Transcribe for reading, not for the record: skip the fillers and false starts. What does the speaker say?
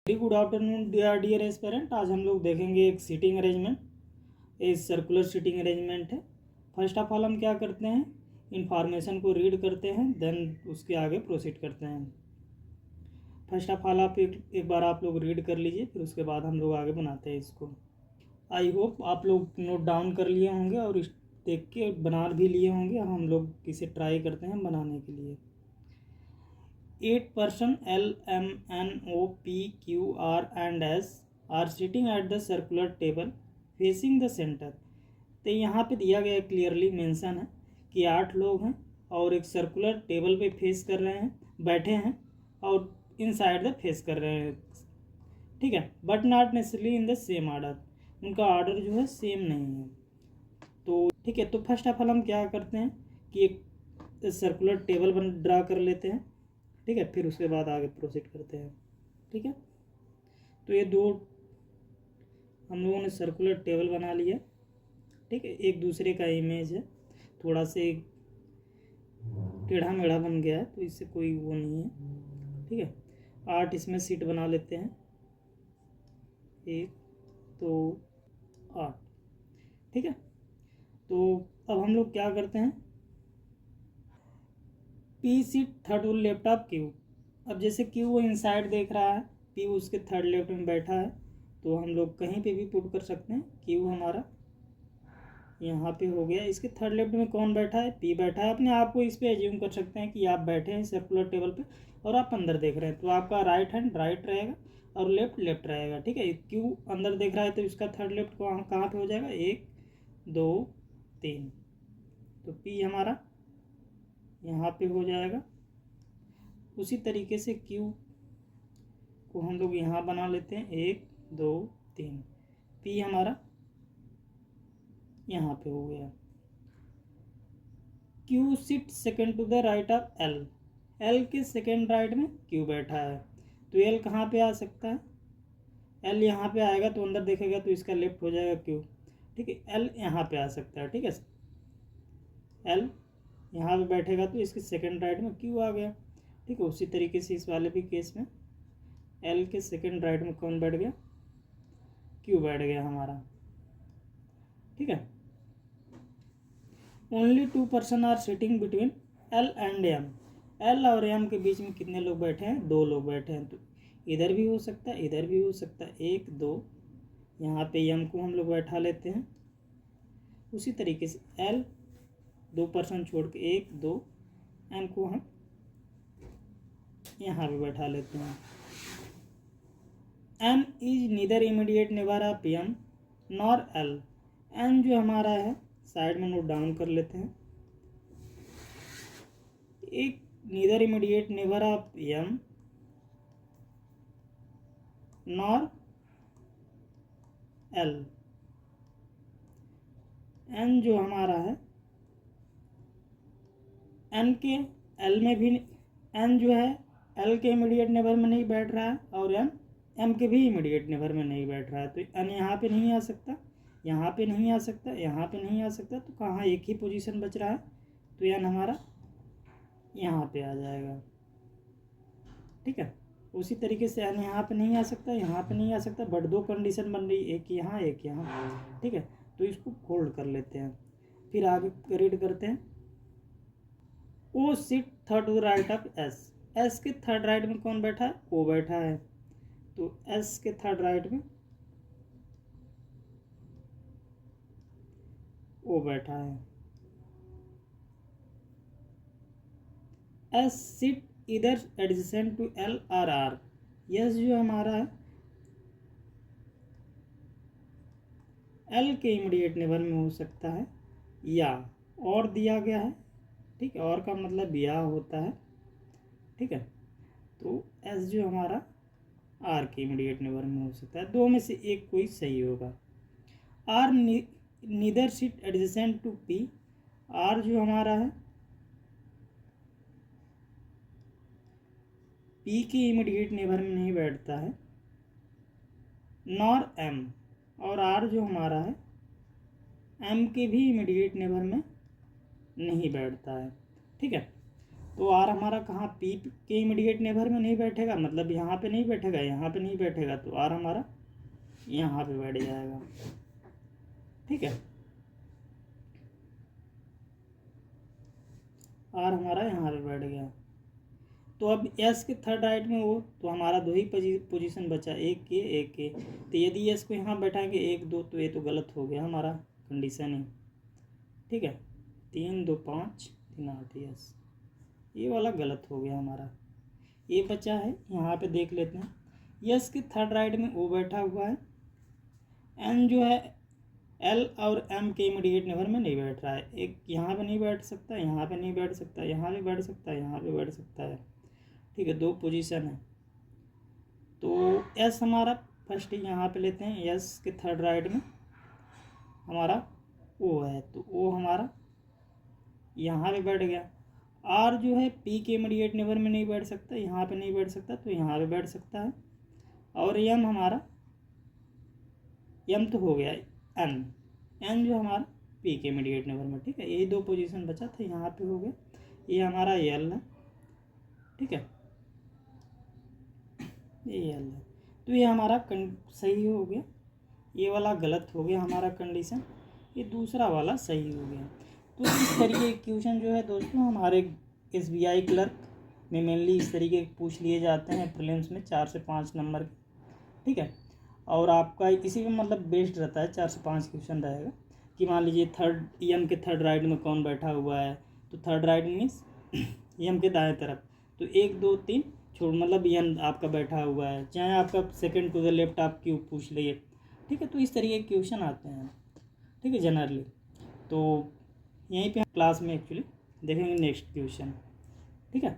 Very good afternoon dear aspirant. आज हम लोग देखेंगे एक सीटिंग अरेंजमेंट। एक सर्कुलर सीटिंग अरेंजमेंट है। फर्स्ट ऑफ ऑल हम क्या करते हैं, इंफॉर्मेशन को रीड करते हैं, देन उसके आगे प्रोसीड करते हैं। फर्स्ट ऑफ ऑल आप एक बार आप लोग रीड कर लीजिए, फिर उसके बाद हम लोग आगे बनाते हैं इसको। आई होप आप लोग नोट डाउन कर लिए होंगे और देख के बना भी लिए होंगे। हम लोग इसे ट्राई करते हैं बनाने के लिए। 8 person L, M, N, O, P, Q, R and S are sitting at the circular table facing the center। तो यहाँ पे दिया गया क्लियरली मेंशन है कि 8 लोग हैं और एक सर्कुलर टेबल पे फेस कर रहे हैं, बैठे हैं और इनसाइड द फेस कर रहे हैं। ठीक है, but not necessarily in the same order. उनका ऑर्डर जो है सेम नहीं है। तो ठीक है, तो फर्स्ट ऑफ ऑल हम क्या करते हैं कि एक सर्कुलर टेबल ड्रा कर लेते हैं। ठीक है, फिर उसके बाद आगे प्रोसीड करते हैं। ठीक है, तो ये दो हम लोगों ने सर्कुलर टेबल बना लिया। ठीक है, एक दूसरे का इमेज है, थोड़ा से टेढ़ा मेढ़ा बन गया है, तो इससे कोई वो नहीं है। ठीक है, 8 इसमें सीट बना लेते हैं, 1 2 8। ठीक है, तो अब हम लोग क्या करते हैं, P sit third left of Q. अब जैसे क्यू वो इनसाइड देख रहा है, पी उसके थर्ड लेफ्ट में बैठा है, तो हम लोग कहीं पे भी पुट कर सकते हैं। क्यू हमारा यहाँ पे हो गया, इसके थर्ड लेफ्ट में कौन बैठा है, पी बैठा है। अपने आप को इस पे एज्यूम कर सकते हैं कि आप बैठे हैं सर्कुलर टेबल पे और आप अंदर देख रहे हैं, तो आपका राइट हैंड राइट रहेगा और लेफ्ट लेफ्ट रहेगा। ठीक है, क्यू अंदर देख रहा है तो इसका थर्ड लेफ्ट कहाँ पे हो जाएगा, 1 2 3। तो पी हमारा यहाँ पे हो जाएगा। उसी तरीके से क्यू को हम लोग यहाँ बना लेते हैं, 1 2 3। पी हमारा यहाँ पे हो गया। Q sit second to the right of L. L के सेकेंड राइट में क्यू बैठा है, तो एल कहाँ पे आ सकता है, एल यहाँ पे आएगा तो अंदर देखेगा तो इसका लेफ्ट हो जाएगा क्यू। ठीक है, एल यहाँ पे आ सकता है। ठीक है, एल यहाँ पे बैठेगा तो इसके सेकेंड राइट में क्यू आ गया। ठीक है, उसी तरीके से इस वाले भी केस में एल के सेकेंड राइट में कौन बैठ गया, क्यू बैठ गया हमारा। ठीक है, only 2 person are sitting between L and M. L और एम के बीच में कितने लोग बैठे हैं, 2 लोग बैठे हैं। तो इधर भी हो सकता है, इधर भी हो सकता है, 1 2। यहाँ पे एम को हम लोग बैठा लेते हैं। उसी तरीके से एल 2 person छोड़ के 1 2, एम को हम यहाँ पे बैठा लेते हैं। N is neither immediate neighbour of M nor L. N जो हमारा है साइड में नोट डाउन कर लेते हैं, एक neither immediate neighbour of M nor L. N जो हमारा है, एन के एल में भी, एन जो है एल के इमीडिएट नेबर में नहीं बैठ रहा है और एम एम के भी इमीडिएट नेबर में नहीं बैठ रहा है। तो एन यहाँ पे नहीं आ सकता, यहाँ पे नहीं आ सकता, यहाँ पे नहीं आ सकता, तो कहाँ एक ही पोजीशन बच रहा है, तो एन हमारा यहाँ पे आ जाएगा। ठीक है, उसी तरीके से एन यहाँ पे नहीं आ सकता, यहाँ पे नहीं आ सकता, बट 2 कंडीशन बन रही, एक यहाँ एक यहाँ। ठीक है, तो इसको फोल्ड कर लेते हैं, फिर आगे रीड करते हैं। O sit third to the right of S. S के थर्ड राइट में कौन बैठा है, ओ बैठा है, तो एस के थर्ड राइट में ओ बैठा है। एस सिट इधर adjacent to L or R. S जो हमारा है एल के इमीडिएट नेबर में हो सकता है, या और दिया गया है। ठीक है, और का मतलब या होता है। ठीक है, तो एस जो हमारा आर के इमीडिएट नेबर में हो सकता है, 2 में से एक कोई सही होगा। R neither sit adjacent to P. R जो हमारा है पी के इमीडिएट नेबर में नहीं बैठता है, नॉर एम। और आर जो हमारा है एम के भी इमीडिएट नेबर में नहीं बैठता है। ठीक है, तो आर हमारा कहाँ पी के इमीडिएट नेबर में नहीं बैठेगा, मतलब यहाँ पे नहीं बैठेगा, यहाँ पे नहीं बैठेगा, तो आर हमारा यहाँ पे बैठ जाएगा। ठीक है, आर हमारा यहाँ पे बैठ गया। तो अब एस के थर्ड राइट में वो, तो हमारा दो ही पोजीशन बचा, एक के एक के। तो यदि एस को यहाँ बैठाएंगे 1 2, तो ये तो गलत हो गया हमारा कंडीशन ही। ठीक है, 3 2 5 3 8 यस, ये वाला गलत हो गया हमारा। ये बचा है, यहाँ पे देख लेते हैं। यस के थर्ड राइट में ओ बैठा हुआ है, एन जो है एल और एम के इमीडिएट नेबर में नहीं बैठ रहा है। एक यहाँ पे नहीं बैठ सकता, यहाँ पे नहीं बैठ सकता, यहाँ पे बैठ सकता है, यहाँ पे बैठ सकता है। ठीक है, 2 पोजीशन है। तो एस हमारा फर्स्ट यहाँ पे लेते हैं, एस के थर्ड राइट में हमारा ओ है, तो ओ हमारा यहाँ पे बैठ गया। आर जो है पी के इमीडिएट नेबर में नहीं बैठ सकता, यहाँ पे नहीं बैठ सकता, तो यहाँ पे बैठ सकता है। और एम हमारा, एम तो हो गया, एन जो हमारा पी के इमीडिएट नेबर में। ठीक है, यही 2 पोजीशन बचा था, यहाँ पे हो गया। ये हमारा एल है। ठीक है, ये एल है, तो ये हमारा सही हो गया। ये वाला गलत हो गया हमारा कंडीशन, ये दूसरा वाला सही हो गया। तो इस तरीके के क्वेश्चन जो है दोस्तों हमारे SBI क्लर्क में मेनली इस तरीके के पूछ लिए जाते हैं प्रीलिम्स में, 4 से 5 नंबर के। ठीक है, और आपका इसी में मतलब बेस्ड रहता है, 4 से 5 क्वेश्चन रहेगा कि मान लीजिए थर्ड एम के थर्ड राइट में कौन बैठा हुआ है, तो थर्ड राइट मीन्स एम के दाएं तरफ, तो 1 2 3 छोड़, मतलब एम आपका बैठा हुआ है, चाहे आपका सेकंड टू द लेफ्ट आप क्यों पूछ लिए। ठीक है, तो इस तरीके के क्वेश्चन आते हैं। ठीक है, जनरली तो यहीं पे क्लास में एक्चुअली देखेंगे नेक्स्ट क्वेश्चन। ठीक है।